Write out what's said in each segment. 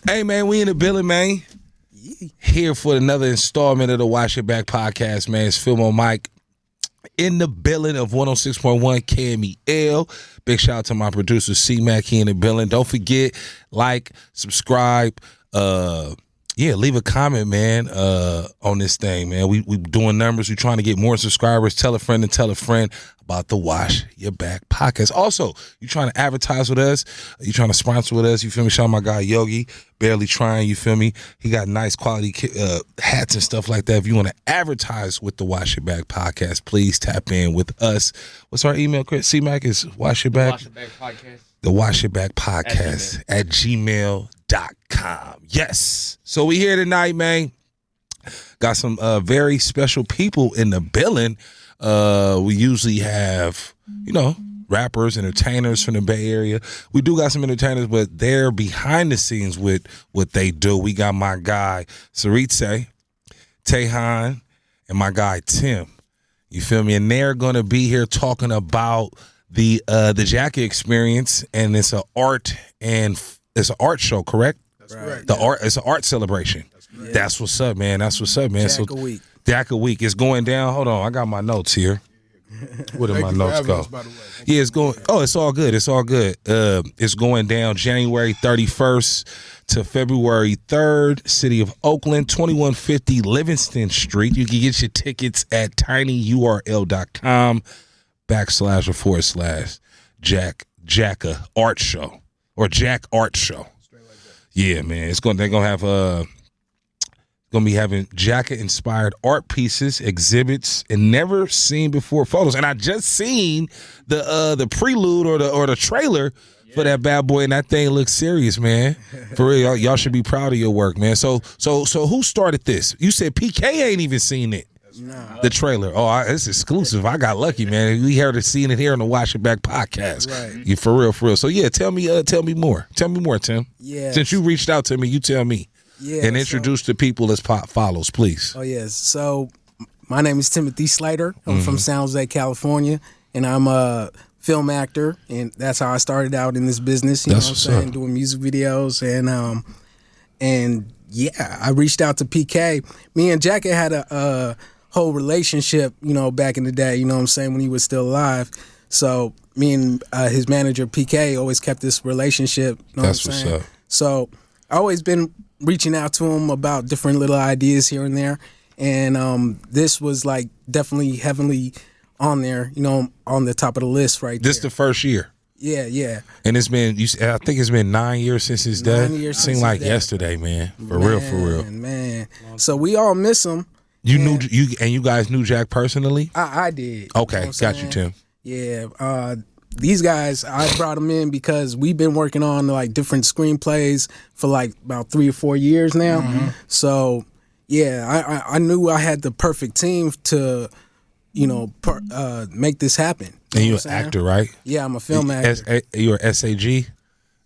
Hey, man, we in the building, man. Here for another installment of the Wash It Back podcast, man. It's Filmo Mike in the building of 106.1 KMEL. Big shout out to my producer, C-Mac. He in the building. Don't forget, like, subscribe, leave a comment, man, on this thing, man. We doing numbers. We trying to get more subscribers. Tell a friend and tell a friend about the Wash Your Back podcast. Also, you trying to advertise with us? You trying to sponsor with us? You feel me? Shout out my guy Yogi, barely trying. You feel me? He got nice quality hats and stuff like that. If you want to advertise with the Wash Your Back podcast, please tap in with us. What's our email, Chris? C-Mac is Wash Your Back. Wash Your Back podcast. The Wash Your Back podcast at gmail.com. Yes. So we here tonight, man. Got some very special people in the building. We usually have, rappers, entertainers from the Bay Area. We do got some entertainers, but they're behind the scenes with what they do. We got my guy, Saritse, Tehan, and my guy, Tim. You feel me? And they're going to be here talking about the Jacka experience, and it's an art show, correct? That's correct. It's an art celebration. That's what's up, man. That's what's up, man. Jacka Week. Jacka Week is going down. Hold on, I got my notes here. Where did my notes go? Yeah, it's going. Oh, it's all good. It's all good. It's going down January 31st to February 3rd. City of Oakland, 2150 Livingston Street. You can get your tickets at tinyurl.com/Jacka Art Show or Jack Art Show. Yeah, man. They're gonna have gonna be having Jacka inspired art pieces, exhibits, and never seen before photos. And I just seen the prelude or the trailer for that bad boy, and that thing looks serious, man. For real, y'all should be proud of your work, man. So who started this? You said PK ain't even seen it. No. The trailer. Oh, it's exclusive. I got lucky, man. We heard seen it here on the Wash It Back podcast. Right. You for real. So yeah, tell me more. Tell me more, Tim. Yeah. Since you reached out to me, you tell me. Yeah. And introduce the people as follows, please. Oh yes. So my name is Timothy Slater. I'm from San Jose, California, and I'm a film actor, and that's how I started out in this business. You know what I'm saying? Doing music videos, and yeah, I reached out to PK. Me and Jacka had a whole relationship, back in the day, you know what I'm saying, when he was still alive. So me and his manager PK always kept this relationship. You know That's what I'm saying? what's up. So I always been reaching out to him about different little ideas here and there, and this was like definitely heavily on there, on the top of the list right there. This the first year. Yeah. And it's been, I think it's been 9 years since his death. 9 years since Seemed his like death. yesterday, man. For real. Man. So we all miss him. You guys knew Jack personally? I did. Okay, You know what got I'm you, saying? Tim. Yeah. These guys, I brought them in because we've been working on like different screenplays for like about 3 or 4 years now. Mm-hmm. So yeah, I knew I had the perfect team to, make this happen. And You know you're what an I'm saying? actor, right? Yeah, I'm a film actor. You're a SAG?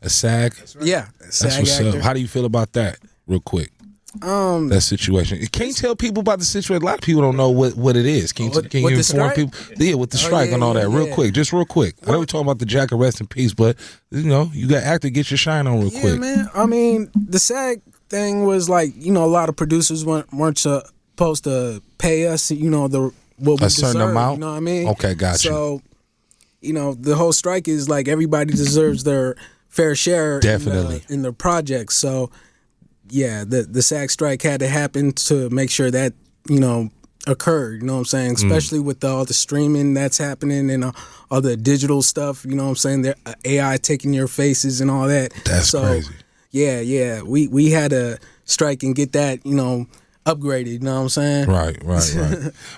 A SAG? Yeah, That's SAG what's actor. up. How do you feel about that, real quick? That situation. Can you tell people about the situation? A lot of people don't know what it is. Can you With inform the strike? people? Yeah, with the strike yeah, and all that. yeah, Real yeah. quick. Just real quick. I know we're talking about the Jacka, rest in peace, but, you got actor, get your shine on real Yeah, quick. man. I mean, the SAG thing was like, a lot of producers weren't supposed to pay us, what we A certain deserve, amount? You know what I mean? Okay, got you. So, the whole strike is like everybody deserves their fair share Definitely. in their projects. So, yeah, the SAG strike had to happen to make sure that, occurred, you know what I'm saying? Especially with all the streaming that's happening and all the digital stuff, you know what I'm saying? The AI taking your faces and all that. That's crazy. Yeah. We had to strike and get that, upgraded, you know what I'm saying? Right.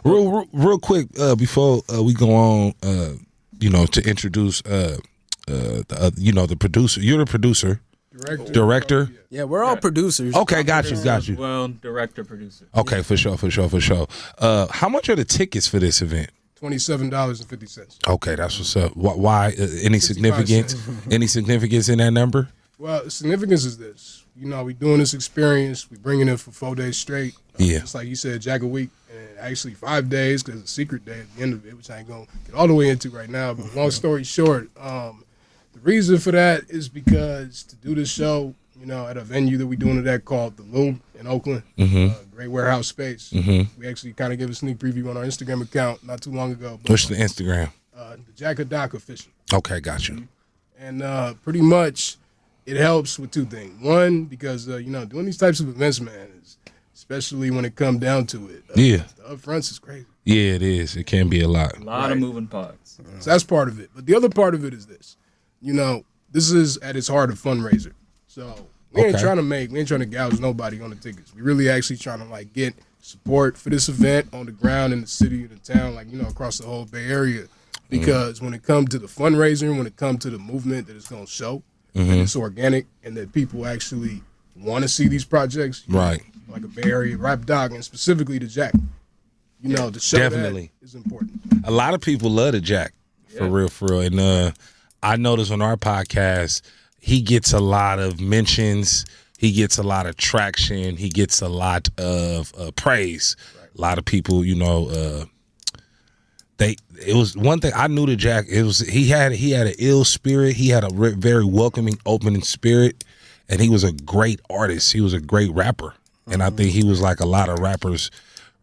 real quick, before we go on, to introduce, the producer. You're the producer. Director. Yeah, we're all producers. Okay, got you. Well, director, producer. Okay, for sure. How much are the tickets for this event? $27.50. Okay, that's what's up. Why? Any 55 significance? cents. Any significance in that number? Well, the significance is this. We doing this experience. We bringing it for 4 days straight. Yeah. Just like you said, Jacka Week. And actually 5 days because it's a secret day at the end of it, which I ain't going to get all the way into right now. But long story short, the reason for that is because to do this show, you know, at a venue that we're doing it at called The Loom in Oakland. Great warehouse space. We actually kind of gave a sneak preview on our Instagram account not too long ago. But, What's the Instagram? the Jack of Doc official. Okay, got you. And pretty much it helps with two things. One, because, you know, doing these types of events, man, is, especially when it comes down to it, Yeah. the upfronts is crazy. Yeah, it is. It can be a lot. A lot of moving parts. So that's part of it. But the other part of it is this. You know, this is at its heart a fundraiser. So we ain't trying to gouge nobody on the tickets. We really actually trying to like get support for this event on the ground in the city and the town, like, you know, across the whole Bay Area. Because when it comes to the fundraiser, when it comes to the movement that it's gonna show, that it's organic and that people actually want to see these projects, Right. like a Bay Area rap dog and specifically the Jack. You know, the show Definitely. that is important. A lot of people love the Jack, for real. And I noticed on our podcast, he gets a lot of mentions. He gets a lot of traction. He gets a lot of praise. Right. A lot of people, you know, it was one thing I knew the Jack. It was he had an ill spirit. He had a very welcoming, opening spirit, and he was a great artist. He was a great rapper, and I think he was like a lot of rappers.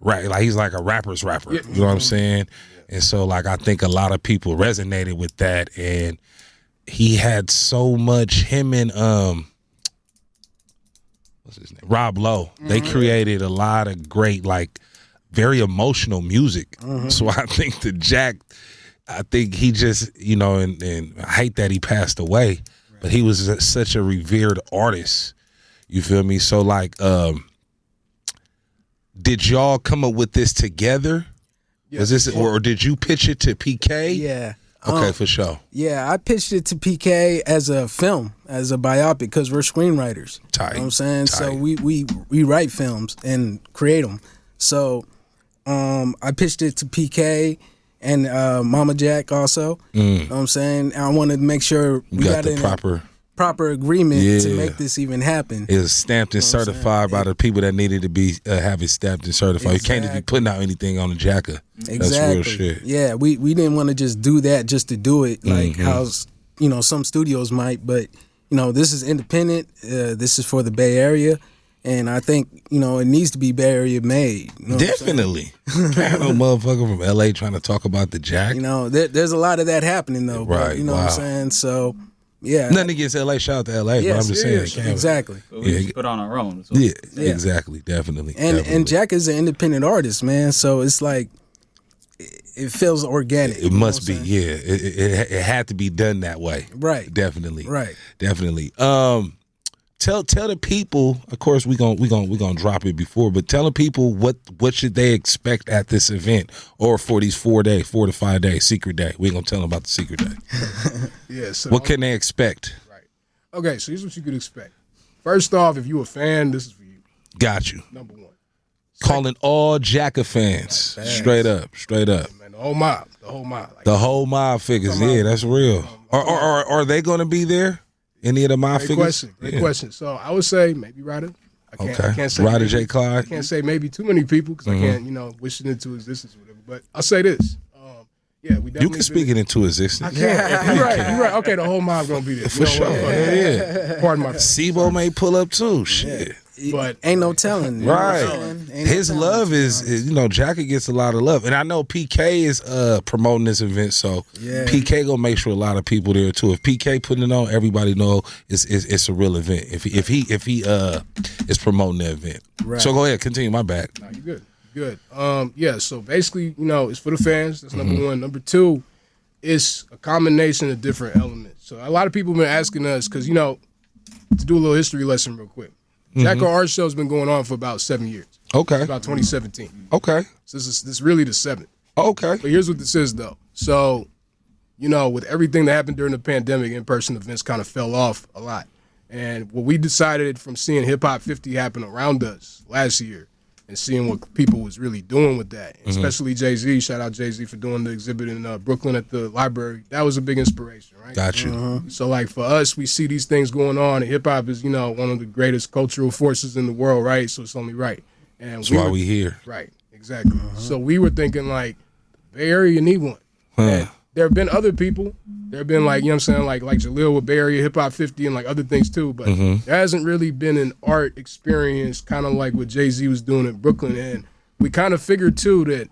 Right, like he's like a rapper's rapper. You know what I'm saying? And so like I think a lot of people resonated with that, and he had so much. Him and what's his name? Rob Lowe. They created a lot of great, like very emotional music. So I think the Jack, I think he just, you know, and I hate that he passed away, but he was such a revered artist. You feel me? So like did y'all come up with this together? Was this, or did you pitch it to PK? Yeah. Okay, for sure. Yeah, I pitched it to PK as a film, as a biopic, because we're screenwriters. Tight. You know what I'm saying? Tight. So we write films and create them. So I pitched it to PK and Mama Jack also. You know what I'm saying? I wanted to make sure we got the in proper agreement to make this even happen. It was stamped and certified by the people that needed to be have it stamped and certified. You can't just be putting out anything on the Jacka. That's real shit. Yeah, we didn't want to just do that just to do it, like how, you know, some studios might. But, you know, this is independent. This is for the Bay Area. And I think, you know, it needs to be Bay Area made. You know Definitely. Ain't no motherfucker from LA trying to talk about the Jack. You know, there's a lot of that happening, though. Right. But, you know what I'm saying? So, yeah. Nothing against LA. Shout out to LA. But I'm just saying. Exactly. But we just put on our own. Yeah, exactly. Definitely. And Jack is an independent artist, man. So it's like, it feels organic. It must be, yeah. It had to be done that way. Right. Definitely. Right. Definitely. Tell the people. Of course, we gonna drop it before, but tell the people what should they expect at this event or for these 4 to 5 days secret day. We gonna tell them about the secret day. Yeah. So What can they expect? Right. Okay. So here's what you could expect. First off, if you a fan, this is for you. Got you. Number one. Calling all Jacka fans. Straight up. Man, the whole mob. Like, The whole mob figures. Yeah, that's real. Are they gonna be there? Any of the mob figures? Great question. So I would say maybe Ryder. I can't say Ryder maybe, J. Clyde. I can't say maybe too many people because I can't, you know, wish it into existence or whatever. But I'll say this. Yeah, we definitely. You can speak it into existence. You're right. Okay, the whole mob gonna be there. For sure. Yeah. Pardon my. Sibo may pull up too. Shit. But ain't no telling. Right. Ain't His no love telling. is, you know, Jacka gets a lot of love. And I know PK is promoting this event, so PK gonna make sure a lot of people there too. If PK putting it on, everybody know it's a real event. If he is promoting the event. Right. So go ahead, continue. My bad. no, you're good. Yeah, so basically, you know, it's for the fans. That's number one. Number two, it's a combination of different elements. So a lot of people have been asking us, because, you know, to do a little history lesson real quick. Jacka Art Show's been going on for about 7 years. Okay. About 2017. Okay. So this is really the 7th. Okay. But here's what this is, though. So, you know, with everything that happened during the pandemic, in-person events kind of fell off a lot. And what we decided from seeing Hip Hop 50 happen around us last year and seeing what people was really doing with that, especially Jay-Z, shout out Jay-Z for doing the exhibit in Brooklyn at the library, that was a big inspiration, right? Got you. So, like, for us, we see these things going on, and hip-hop is, you know, one of the greatest cultural forces in the world, right? So it's only right. And That's why we here. Right, exactly. So we were thinking, like, Bay Area need one. Huh. there have been other people. There have been like, you know what I'm saying, like Jaleel with Bay Area Hip Hop 50 and like other things too. But there hasn't really been an art experience kind of like what Jay-Z was doing in Brooklyn. And we kind of figured too that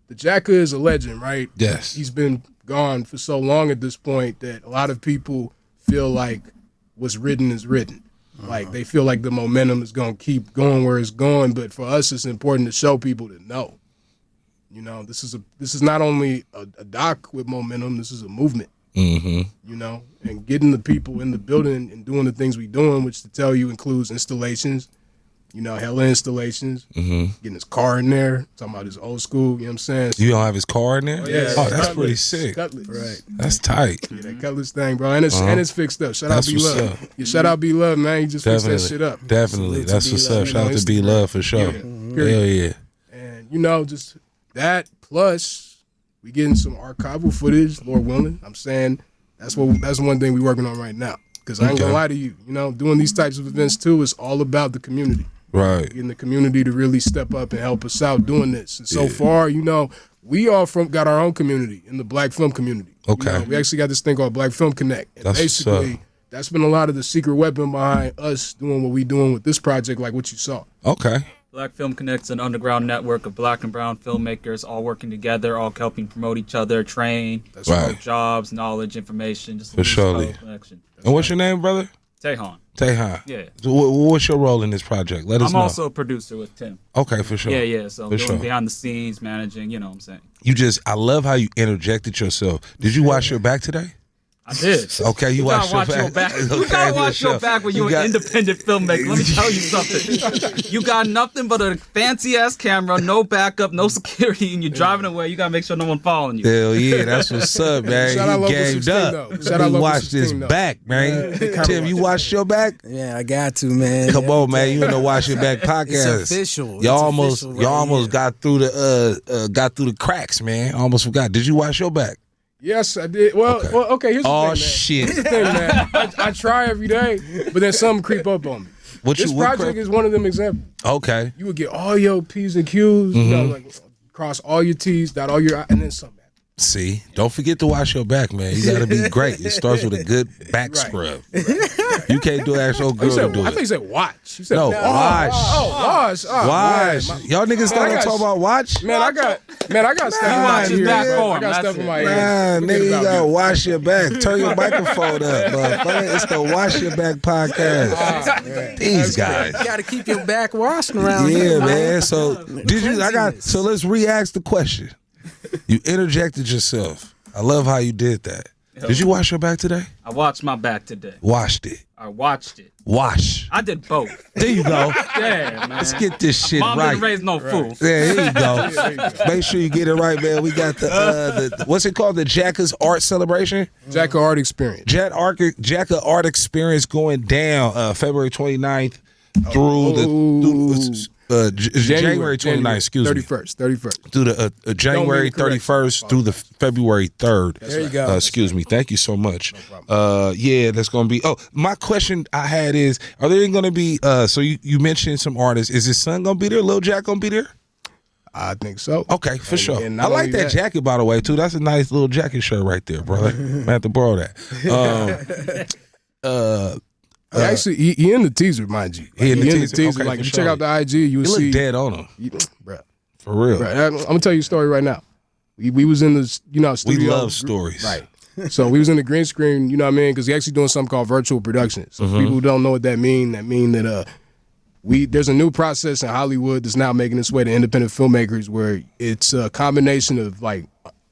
the Jacka is a legend, right? Yes. He's been gone for so long at this point that a lot of people feel like what's written is written. Like they feel like the momentum is going to keep going where it's going. But for us, it's important to show people to know. You know, this is not only a doc with momentum. This is a movement. You know, and getting the people in the building and doing the things we doing, which to tell you includes installations. You know, hella installations. Getting his car in there. Talking about his old school. You know what I'm saying? You don't have his car in there? Oh, yeah. Oh, that's Cutlass. pretty sick. Cutlass. Right. That's tight. Yeah, that Cutlass thing, bro, and it's fixed up. Shout out That's B what's Love. up. Yeah, shout out B Love, man. He just fixed that shit up. Definitely. Salute to That's what's B-Love. up. Shout out to B Love for sure. Period. Hell yeah. And you know, just that plus we getting some archival footage, Lord willing. I'm saying that's one thing we working on right now. Because I ain't gonna lie to you, you know, doing these types of events too is all about the community. Right. Getting the community to really step up and help us out doing this. And so far, you know, we all got our own community in the Black film community. Okay. You know, we actually got this thing called Black Film Connect. And That's what's up. basically that's been a lot of the secret weapon behind us doing what we doing with this project, like what you saw. Okay. Black Film Connect's an underground network of Black and brown filmmakers all working together, all helping promote each other, train, That's Right. promote jobs, knowledge, information. Just For surely. connection. And what's your name, brother? Tehan. Tehan. Yeah. So what's your role in this project? Let us I'm know. also a producer with Tim. Okay, for sure. Yeah. So For doing sure. behind the scenes, managing, you know what I'm saying. I love how you interjected yourself. Did you wash your back today? I did. Okay, you gotta watch watch your back. Okay, You gotta for watch your sure. back when You you're got- an independent filmmaker. Let me tell you something. You got nothing but a fancy ass camera, no backup, no security, and you're driving away. You gotta make sure no one following you. Hell yeah, that's what's up, man. Shout out He Local gamed 16 up. though. Shout out He Local watched his 16 though. back, man. Tim, you watched your back? Yeah, I got to, man. Come on, man. You in the Watch Your Back podcast. It's official. Y'all It's official right y'all almost here. got through the cracks, man. Almost forgot. Did you wash your back? Yes, I did. Well, okay. Here's the Oh thing, man. shit. Here's the thing, man. I try every day, but then something creep up on me. This project is one of them examples. Okay. You would get all your P's and Q's, you know, like cross all your T's, dot all your I's, and then something. See, don't forget to wash your back, man. You gotta be great. It starts with a good back scrub. You can't do ask your girl to do I think it. you said watch. You said No, wash. wash. Oh, Wash. man. Y'all niggas I don't got- talk about watch? Man, I got stuff in my watch his ear. back bro. for I him, got that's stuff in it. my ear. Nah, Forget nigga, you about gotta me. wash your back. Turn your microphone up, motherfucker. It's the Wash Your Back podcast. These guys. You got to keep your back washing around Yeah, here, man. So so let's re-ask the question. You interjected yourself. I love how you did that. Did you wash your back today? I watched my back today. Washed it. I watched it. Wash. I did both. There you go. Yeah, man. Let's get this shit Mom right. didn't raise no fool. Yeah, here you go. Make sure you get it right, man. We got the what's it called? The Jacka's Art Celebration? Jacka Art Experience. Jacka Art Experience going down February 29th through January 29th, excuse me. 31st. Through the January Don't make a 31st through the February 3rd. There you go. Excuse me. Thank you so much. Yeah, that's going to be. Oh, my question I had is, are there going to be? So you mentioned some artists. Is his son going to be there? Lil Jack going to be there? I think so. Okay, for sure. and I not like only that that- jacket, by the way, too. That's a nice little jacket shirt right there, brother. I have to borrow that. Actually, he in the teaser, mind you. He in the teaser. Okay, Like, for if you sure. check out the IG, you will He see. look dead on him, Bruh. for real. I'm gonna tell you a story right now. We was in the We studio. love stories. Right. So we was in the green screen, you know what I mean? Because he's actually doing something called virtual production. So for people who don't know what that mean that there's a new process in Hollywood that's now making its way to independent filmmakers where it's a combination of like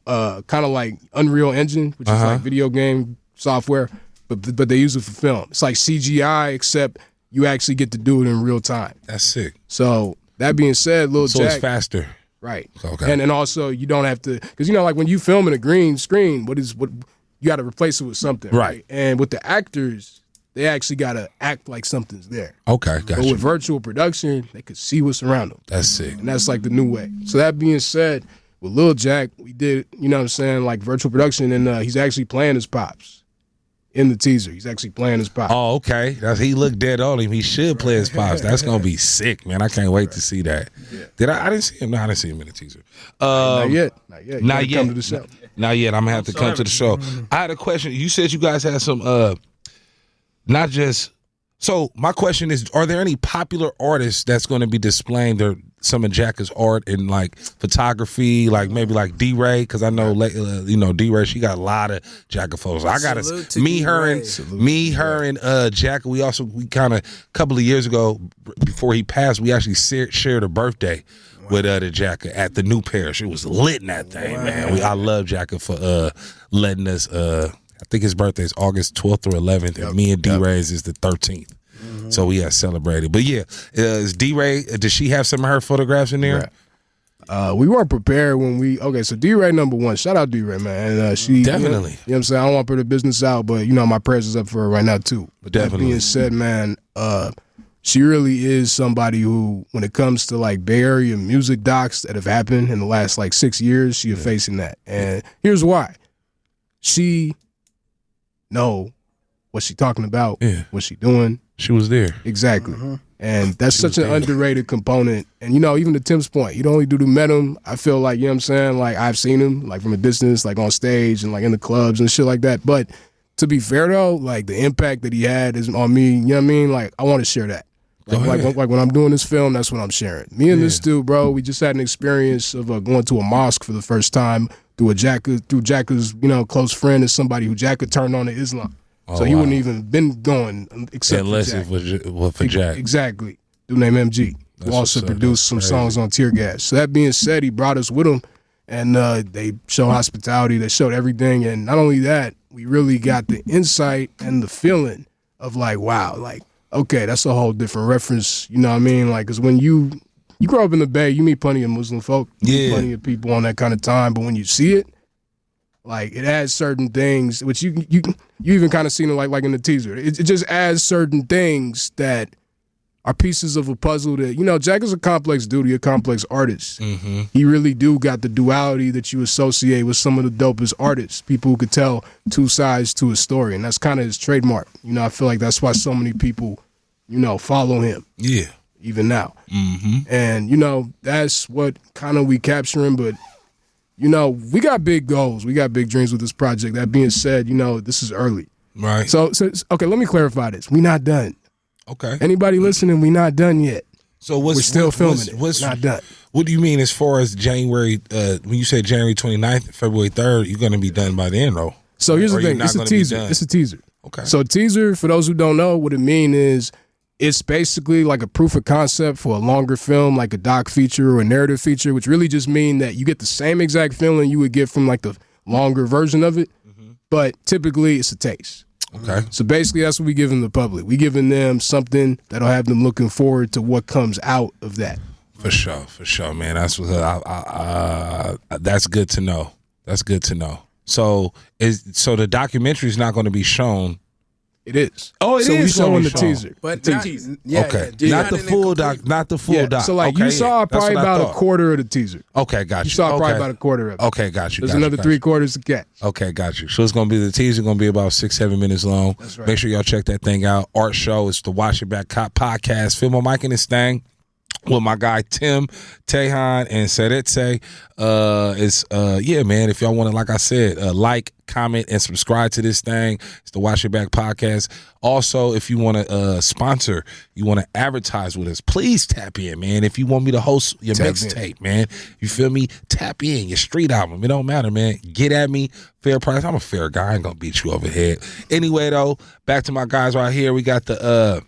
kind of like Unreal Engine, which is like video game software, but they use it for film. It's like CGI, except you actually get to do it in real time. That's sick. So that being said, Lil So Jack, it's faster. right? Okay. And also you don't have to, because like when you film in a green screen, what you got to replace it with something, Right. And with the actors, they actually got to act like something's there. Okay, But gotcha. with virtual production, they could see what's around them. That's sick. And that's like the new way. So that being said, with Lil Jack, we did, you know what I'm saying, like virtual production, and he's actually playing his pops in the teaser. He's actually playing his pops. Oh, okay. He looked dead on him. He should play his pops. That's gonna be sick, man. I can't wait to see that. Did I didn't see him. No, I didn't see him in the teaser. Not yet. You Not gotta yet. Come to the show. Not yet. I'm gonna have to come to the show. I had a question. You said you guys had some not just. So my question is, are there any popular artists that's going to be displaying some of Jacka's art in like photography, like maybe like D-Ray? Because I know, D-Ray, she got a lot of Jacka photos. I got me, her, and Jacka. We kind of a couple of years ago before he passed, we actually shared a birthday with the Jacka at the New Parish. It was lit in that thing, man. I love Jacka for letting us. I think his birthday is August 12th or 11th, and me and D-Ray's is the 13th. So we have celebrated. But yeah, is D-Ray, does she have some of her photographs in there? Right. We weren't prepared when so D-Ray number one. Shout out D-Ray, man. And she definitely. You know what I'm saying? I don't want to put her business out, but my prayers is up for her right now too. But definitely. That being said, man, she really is somebody who, when it comes to like Bay Area music docs that have happened in the last like 6 years, she is facing that. And here's why. She know what she talking about, what she doing. She was there. Exactly. And that's such an underrated component. And, even to Tim's point, you don't only met him. I feel like, you know what I'm saying? Like, I've seen him, like, from a distance, like, on stage and, like, in the clubs and shit like that. But to be fair, though, like, the impact that he had is on me, you know what I mean? Like, I want to share that. Like when I'm doing this film, that's what I'm sharing. Me and this dude, bro, we just had an experience of going to a mosque for the first time through Jacka's, close friend, is somebody who Jacka turned on to Islam. So he wouldn't even been going except unless for Jack. It was for Jack. Exactly. Dude named MG. Who also produced some songs on Tear Gas. So that being said, he brought us with him, and they showed hospitality. They showed everything, and not only that, we really got the insight and the feeling of like, wow, like, okay, that's a whole different reference. You know what I mean? Like, because when you grow up in the Bay, you meet plenty of Muslim folk, you meet plenty of people on that kind of time, but when you see it, like, it adds certain things, which you even kind of seen it like in the teaser. It just adds certain things that are pieces of a puzzle that, Jack is a complex dude, a complex artist. Mm-hmm. He really do got the duality that you associate with some of the dopest artists, people who could tell two sides to a story, and that's kind of his trademark. I feel like that's why so many people, follow him. Yeah. Even now. Mm-hmm. And, that's what kind of we capturing, but we got big goals. We got big dreams with this project. That being said, this is early. Right. So okay, let me clarify this. We're not done. Okay. Anybody listening, we're not done yet. So we're still filming it. We're not done. What do you mean as far as January, when you say January 29th, February 3rd, you're going to be done by then, though? So here's the thing. It's a teaser. It's a teaser. Okay. So teaser, for those who don't know, what it mean is it's basically like a proof of concept for a longer film, like a doc feature or a narrative feature, which really just mean that you get the same exact feeling you would get from like the longer version of it, but typically it's a taste. Okay. So basically that's what we giving the public. We giving them something that'll have them looking forward to what comes out of that. For sure, man. That's what that's good to know. That's good to know. So the documentary is not going to be shown. It is. Oh, it is. So we showing the teaser, but teaser. Not the full doc. Not the full doc. So like you saw probably about a quarter of the teaser. Okay, got you. You saw probably about a quarter of it. Okay, got you. There's another 3/4 to catch. Okay, got you. So it's gonna be the teaser. Gonna be about 6-7 minutes long. That's right. Make sure y'all check that thing out. Art show. It's the Wash It Back podcast. Film on Mike and this thing with my guy Tim, Tehan, and Seretse. Man, if y'all want to, like I said, like, comment, and subscribe to this thing. It's the Wash It Back podcast. Also, if you want to sponsor, you want to advertise with us, please tap in, man. If you want me to host your mixtape, man, you feel me? Tap in, your street album. It don't matter, man. Get at me. Fair price. I'm a fair guy. I ain't going to beat you over the head. Anyway, though, back to my guys right here. We got the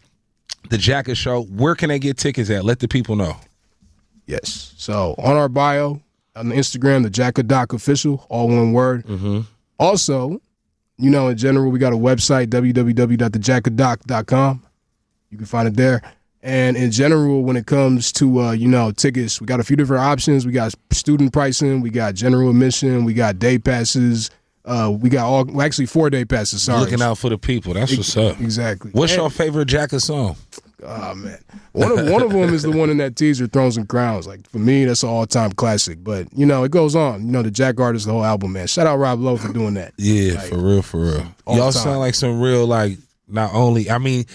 Jacka Show. Where can they get tickets at? Let the people know. Yes. So on our bio, on the Instagram, the Jacka Doc Official, all one word. Mm-hmm. Also, in general, we got a website, www.thejackadoc.com. You can find it there. And in general, when it comes to, tickets, we got a few different options. We got student pricing. We got general admission. We got day passes. We got 4-day passes. Sorry. Looking out for the people. That's what's up. Exactly. What's your favorite Jacka song? Oh, man. One of them is the one in that teaser, Thrones and Crowns. Like, for me, that's an all-time classic. But, it goes on. The Jack artist, the whole album, man. Shout out Rob Lowe for doing that. Yeah, like, for real. Y'all sound like some real, like, not only, I mean,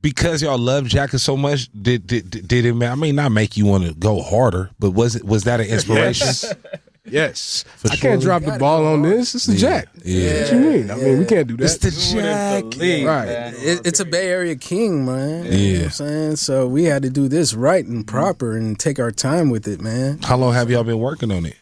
because y'all love Jacka so much, did it, not make you want to go harder, but was that an inspiration? Yes. For I sure. can't drop the ball on this. It's the Jack. Yeah. What you mean? I mean, we can't do that. It's the Jack. Right. It's a Bay Area king, man. Yeah. You know what I'm saying? So we had to do this right and proper and take our time with it, man. How long have y'all been working on it?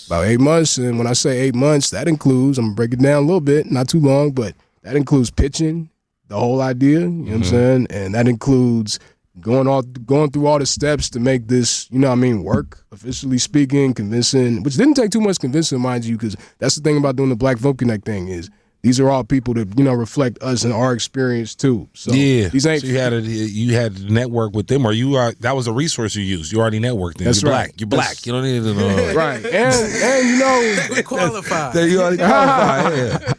About 8 months. And when I say 8 months, that includes, I'm going to break it down a little bit, not too long, but that includes pitching the whole idea. You know what I'm saying? And that includes going through all the steps to make this, you know what I mean, work, officially speaking, convincing, which didn't take too much convincing, mind you, because that's the thing about doing the Black Folk Connect thing is these are all people that, you know, reflect us and our experience too. So Yeah. these ain't So you had to network with them, or that was a resource you used. You already networked them. That's You're right. Black. You're black. You don't need to know. right. And you know, Qualified. You already qualified. Yeah.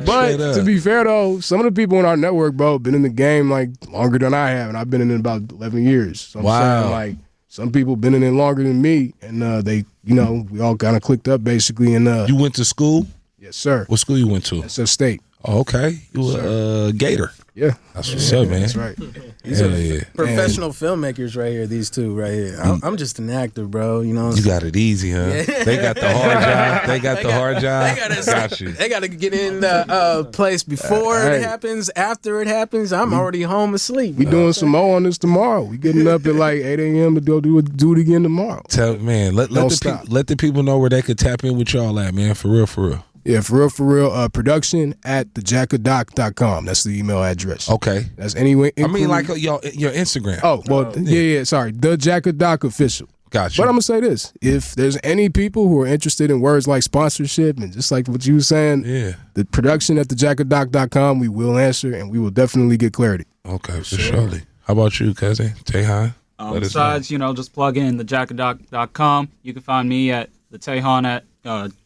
but Straight up. to be fair though, some of the people in our network, bro, been in the game like longer than I have, and I've been in it about 11 years. So I'm Wow. saying like some people been in it longer than me, and they, you know, we all kind of clicked up basically. And You went to school? yes, sir. What school you went to? SF State. Oh, okay. You were a Gator. Yeah, That's what's up, man. that's right. These Hell are yeah. professional filmmakers right here, these two right here. I'm just an actor, bro. You know what I'm You got it easy, huh? They got the hard job. They got the hard job. Got you. They got to get in the place before Hey. it happens. After it happens, I'm already home asleep. We doing some more on this tomorrow. We getting up at like 8 a.m. to go do it again tomorrow. Tell man, let Don't the stop. people let the people know where they could tap in with y'all at, man. For real, for real. Yeah, for real. Production at thejackadoc.com. That's the email address. Okay. That's anyway. I mean, like your Instagram. Oh, well, yeah. Sorry, the Jackadoc official. Got you. But I'm gonna say this: if there's any people who are interested in words like sponsorship and just like what you were saying, Yeah. the production at thejackadoc.com, we will answer and we will definitely get clarity. Okay, for surely. How about you, cousin? Tehan? Besides, just plug in thejackadoc.com. You can find me at the Tehan at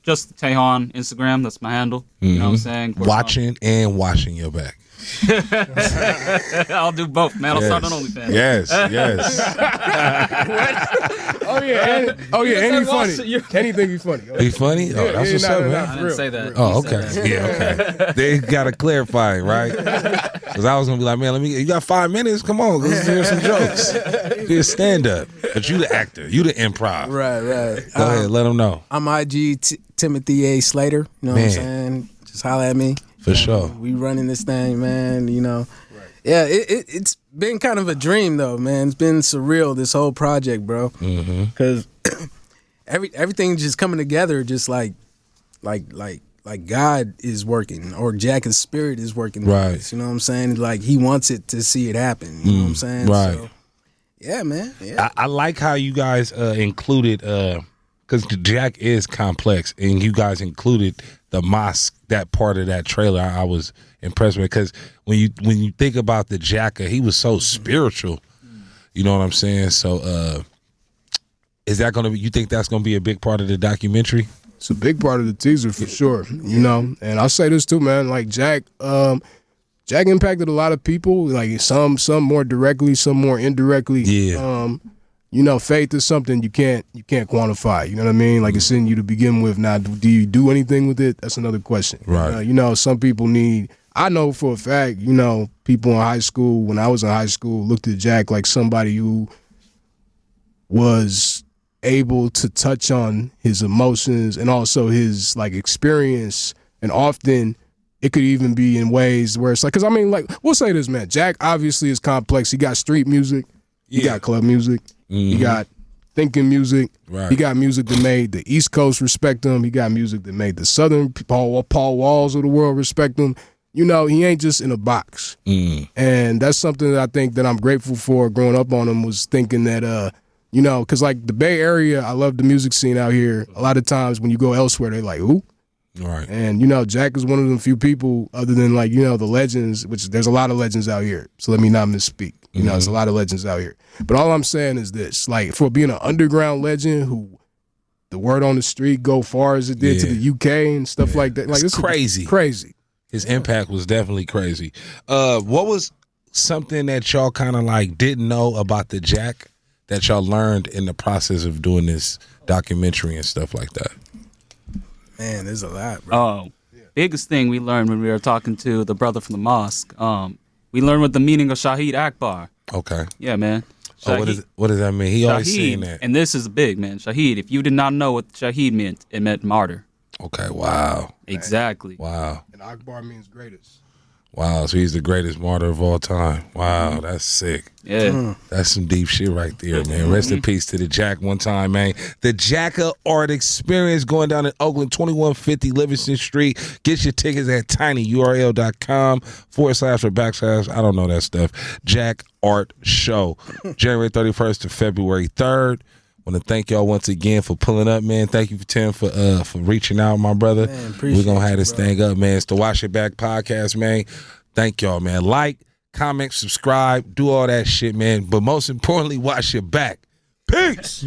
just the Tehan Instagram. That's my handle. You know what I'm saying? Watching and washing your back. I'll do both, man. I'll start on Yes. OnlyFans. Yes. Oh yeah, and he funny. you're- Anything he funny. He funny? Oh, that's what's up, man. I didn't say that. Oh, You said okay. Yeah, okay. They got to clarify, right? Because I was gonna be like, man, you got 5 minutes? Come on, let's hear some jokes. Be a stand up. But you the actor, you the improv. Right. Go ahead, let them know. I'm IG Timothy A. Slater. You know what I'm Man. saying? Just holler at me. For sure. We running this thing, man. You know. Yeah, it's been kind of a dream though, man. It's been surreal, this whole project, bro. Because everything just coming together, just like God is working, or Jack's spirit is working. with Right. us, you know what I'm saying? Like he wants it to see it happen. You know what I'm saying? Right. So, yeah, man. Yeah. I like how you guys included, because Jack is complex, and you guys included the mosque, that part of that trailer. I was impressed with, because when you think about the Jacka, he was so spiritual. You know what I'm saying? So, is that gonna be? You think that's gonna be a big part of the documentary? It's a big part of the teaser for sure, you know. And I'll say this too, man. Like Jack impacted a lot of people. Like some more directly, some more indirectly. Yeah. You know, faith is something you can't quantify. You know what I mean? Like it's in you to begin with. Now, do you do anything with it? That's another question. Right. You know, some people need. I know for a fact. You know, people in high school, when I was in high school, looked at Jack like somebody who was able to touch on his emotions and also his like experience, and often it could even be in ways where it's like, because I mean, like, we'll say this, man, Jack obviously is complex. He got street music, he got club music, he got thinking music, Right. he got music that made the East Coast respect him, he got music that made the Southern Paul Walls of the world respect him. You know, he ain't just in a box. And that's something that I think that I'm grateful for growing up on him, was thinking that, you know, because like the Bay Area, I love the music scene out here. A lot of times when you go elsewhere, they're like, who? Right. And, you know, Jack is one of the few people, other than like, you know, the legends, which there's a lot of legends out here. So let me not misspeak. You know, there's a lot of legends out here. But all I'm saying is this, like, for being an underground legend who the word on the street go far as it did to the UK and stuff like that. Like, It's this is crazy. crazy. His impact was definitely crazy. What was something that y'all kind of like didn't know about the Jack that y'all learned in the process of doing this documentary and stuff like that? Man, there's a lot, bro. Biggest thing we learned when we were talking to the brother from the mosque, we learned what the meaning of Shahid Akbar. Okay. Yeah, man. What does that mean? He always saying that. And this is big, man. Shaheed. If you did not know what Shaheed meant, it meant martyr. Okay, wow. Exactly. Wow. And Akbar means greatest. Wow, so he's the greatest martyr of all time. Wow, that's sick. Yeah. That's some deep shit right there, man. Rest in peace to the Jack one time, man. The Jacka Art Experience going down in Oakland, 2150 Livingston Street. Get your tickets at tinyurl.com/or//, I don't know that stuff. Jack Art Show. January 31st to February 3rd. Want to thank y'all once again for pulling up, man. Thank you for Tim for reaching out, my brother. We're gonna have this thing up, man. It's the Wash It Back podcast, man. Thank y'all, man. Like, comment, subscribe, do all that shit, man. But most importantly, wash your back. Peace.